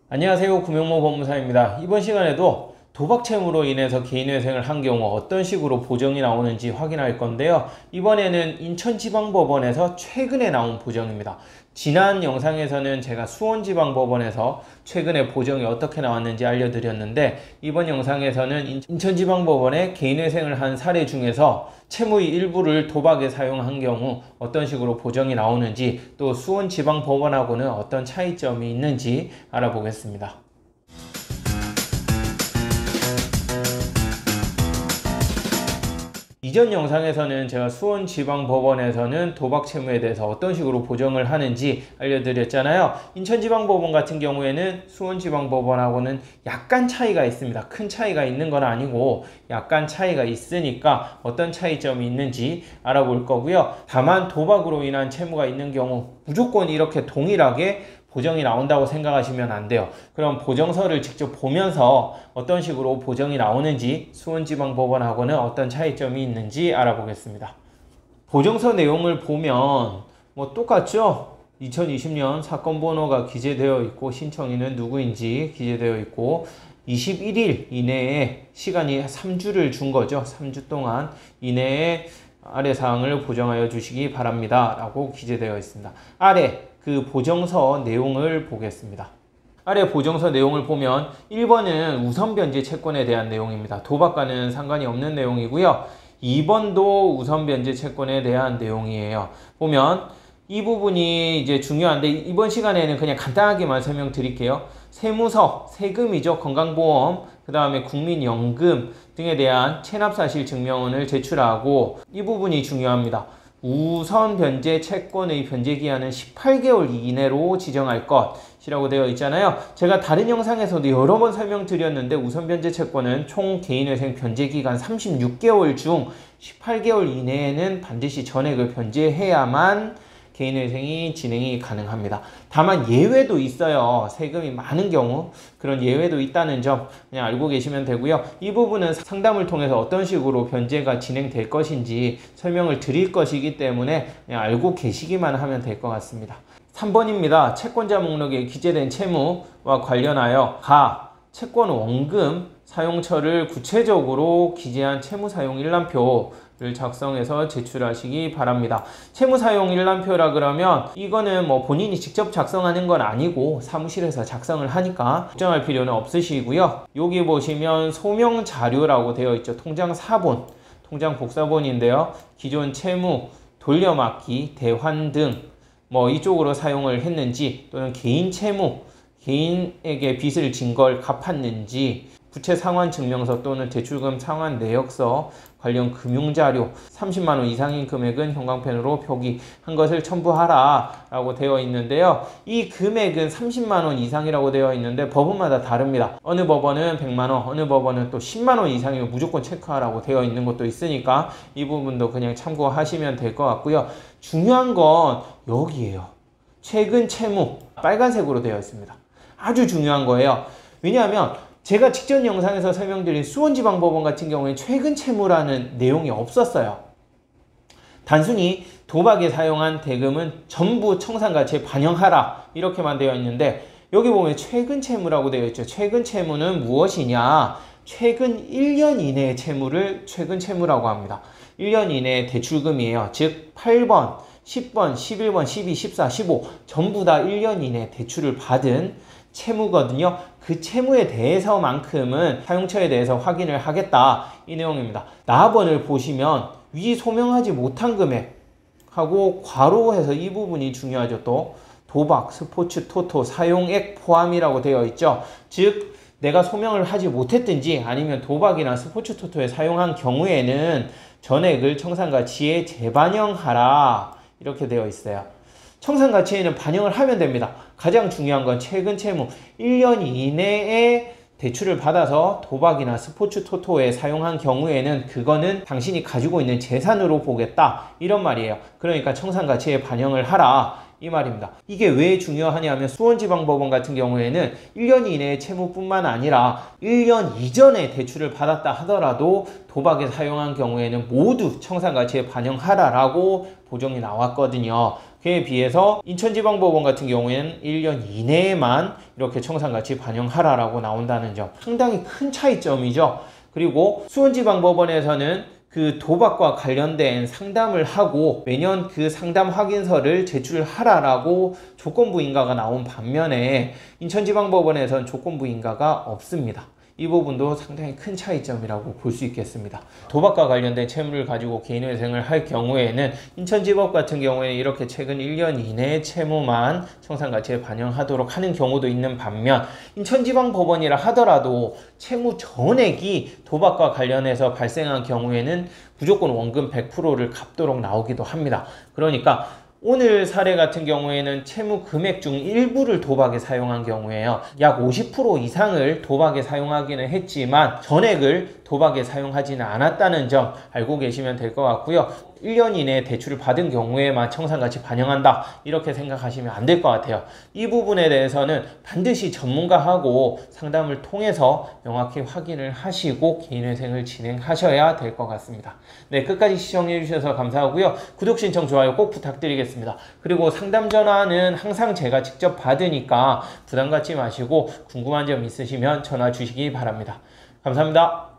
안녕하세요. 구명모 법무사입니다. 이번 시간에도 도박 채무로 인해서 개인회생을 한 경우 어떤 식으로 보정이 나오는지 확인할 건데요. 이번에는 인천지방법원에서 최근에 나온 보정입니다. 지난 영상에서는 제가 수원지방법원에서 최근에 보정이 어떻게 나왔는지 알려드렸는데, 이번 영상에서는 인천지방법원에 개인회생을 한 사례 중에서 채무의 일부를 도박에 사용한 경우 어떤 식으로 보정이 나오는지, 또 수원지방법원하고는 어떤 차이점이 있는지 알아보겠습니다. 이전 영상에서는 제가 수원지방법원에서는 도박 채무에 대해서 어떤 식으로 보정을 하는지 알려드렸잖아요. 인천지방법원 같은 경우에는 수원지방법원하고는 약간 차이가 있습니다. 큰 차이가 있는 건 아니고 약간 차이가 있으니까 어떤 차이점이 있는지 알아볼 거고요. 다만 도박으로 인한 채무가 있는 경우 무조건 이렇게 동일하게 보정이 나온다고 생각하시면 안 돼요. 그럼 보정서를 직접 보면서 어떤 식으로 보정이 나오는지, 수원지방법원하고는 어떤 차이점이 있는지 알아보겠습니다. 보정서 내용을 보면 똑같죠? 2020년 사건 번호가 기재되어 있고 신청인은 누구인지 기재되어 있고 21일 이내에 시간이 3주를 준 거죠. 3주 동안 이내에 아래 사항을 보정하여 주시기 바랍니다 라고 기재되어 있습니다. 아래 그 보정서 내용을 보겠습니다. 아래 보정서 내용을 보면 1번은 우선변제 채권에 대한 내용입니다. 도박과는 상관이 없는 내용이고요. 2번도 우선변제 채권에 대한 내용이에요. 보면 이 부분이 이제 중요한데, 이번 시간에는 그냥 간단하게만 설명드릴게요. 세무서, 세금이죠. 건강보험, 그 다음에 국민연금 등에 대한 체납사실 증명원을 제출하고, 이 부분이 중요합니다. 우선 변제 채권의 변제 기한은 18개월 이내로 지정할 것이라고 되어 있잖아요. 제가 다른 영상에서도 여러 번 설명드렸는데, 우선 변제 채권은 총 개인회생 변제 기간 36개월 중 18개월 이내에는 반드시 전액을 변제해야만 개인회생이 진행이 가능합니다. 다만 예외도 있어요. 세금이 많은 경우 그런 예외도 있다는 점 그냥 알고 계시면 되고요. 이 부분은 상담을 통해서 어떤 식으로 변제가 진행될 것인지 설명을 드릴 것이기 때문에 그냥 알고 계시기만 하면 될 것 같습니다. 3번입니다. 채권자 목록에 기재된 채무와 관련하여 채권 원금 사용처를 구체적으로 기재한 채무사용 일람표를 작성해서 제출하시기 바랍니다. 채무사용 일람표라 그러면 이거는 본인이 직접 작성하는 건 아니고 사무실에서 작성을 하니까 걱정할 필요는 없으시고요. 여기 보시면 소명 자료라고 되어 있죠. 통장 사본, 통장 복사본인데요. 기존 채무, 돌려막기, 대환 등 이쪽으로 사용을 했는지, 또는 개인 채무, 개인에게 빚을 진 걸 갚았는지, 부채 상환 증명서 또는 대출금 상환 내역서, 관련 금융자료, 30만원 이상인 금액은 형광펜으로 표기한 것을 첨부하라 라고 되어 있는데요. 이 금액은 30만원 이상이라고 되어 있는데 법원마다 다릅니다. 어느 법원은 100만원, 어느 법원은 또 10만원 이상이면 무조건 체크하라고 되어 있는 것도 있으니까 이 부분도 그냥 참고하시면 될 것 같고요. 중요한 건 여기에요. 최근 채무, 빨간색으로 되어 있습니다. 아주 중요한 거예요. 왜냐하면 제가 직전 영상에서 설명드린 수원지방법원 같은 경우에 최근 채무라는 내용이 없었어요. 단순히 도박에 사용한 대금은 전부 청산가치에 반영하라 이렇게만 되어 있는데, 여기 보면 최근 채무라고 되어 있죠. 최근 채무는 무엇이냐? 최근 1년 이내의 채무를 최근 채무라고 합니다. 1년 이내의 대출금이에요. 즉 8번, 10번, 11번, 12, 14, 15 전부 다 1년 이내 대출을 받은 채무거든요. 그 채무에 대해서만큼은 사용처에 대해서 확인을 하겠다 이 내용입니다. 나번을 보시면 위 소명하지 못한 금액하고 괄호해서 이 부분이 중요하죠. 또 도박, 스포츠, 토토 사용액 포함이라고 되어 있죠. 즉 내가 소명을 하지 못했든지 아니면 도박이나 스포츠 토토에 사용한 경우에는 전액을 청산가치에 재반영하라 이렇게 되어 있어요. 청산가치에는 반영을 하면 됩니다. 가장 중요한 건 최근 채무 1년 이내에 대출을 받아서 도박이나 스포츠 토토에 사용한 경우에는 그거는 당신이 가지고 있는 재산으로 보겠다 이런 말이에요. 그러니까 청산가치에 반영을 하라 이 말입니다. 이게 왜 중요하냐면 수원지방법원 같은 경우에는 1년 이내의 채무뿐만 아니라 1년 이전에 대출을 받았다 하더라도 도박에 사용한 경우에는 모두 청산가치에 반영하라라고 보정이 나왔거든요. 그에 비해서 인천지방법원 같은 경우에는 1년 이내에만 이렇게 청산가치 반영하라라고 나온다는 점, 상당히 큰 차이점이죠. 그리고 수원지방법원에서는 그 도박과 관련된 상담을 하고 매년 그 상담 확인서를 제출하라라고 조건부 인가가 나온 반면에 인천지방법원에서는 조건부 인가가 없습니다. 이 부분도 상당히 큰 차이점이라고 볼 수 있겠습니다. 도박과 관련된 채무를 가지고 개인회생을 할 경우에는 인천지법 같은 경우에는 이렇게 최근 1년 이내의 채무만 청산가치에 반영하도록 하는 경우도 있는 반면 인천지방법원이라 하더라도 채무 전액이 도박과 관련해서 발생한 경우에는 무조건 원금 100%를 갚도록 나오기도 합니다. 그러니까 오늘 사례 같은 경우에는 채무 금액 중 일부를 도박에 사용한 경우에요. 약 50% 이상을 도박에 사용하기는 했지만 전액을 도박에 사용하지는 않았다는 점 알고 계시면 될 것 같고요. 1년 이내에 대출을 받은 경우에만 청산가치 반영한다 이렇게 생각하시면 안 될 것 같아요. 이 부분에 대해서는 반드시 전문가하고 상담을 통해서 명확히 확인을 하시고 개인회생을 진행하셔야 될 것 같습니다. 네, 끝까지 시청해 주셔서 감사하고요. 구독, 신청, 좋아요 꼭 부탁드리겠습니다. 그리고 상담 전화는 항상 제가 직접 받으니까 부담 갖지 마시고 궁금한 점 있으시면 전화 주시기 바랍니다. 감사합니다.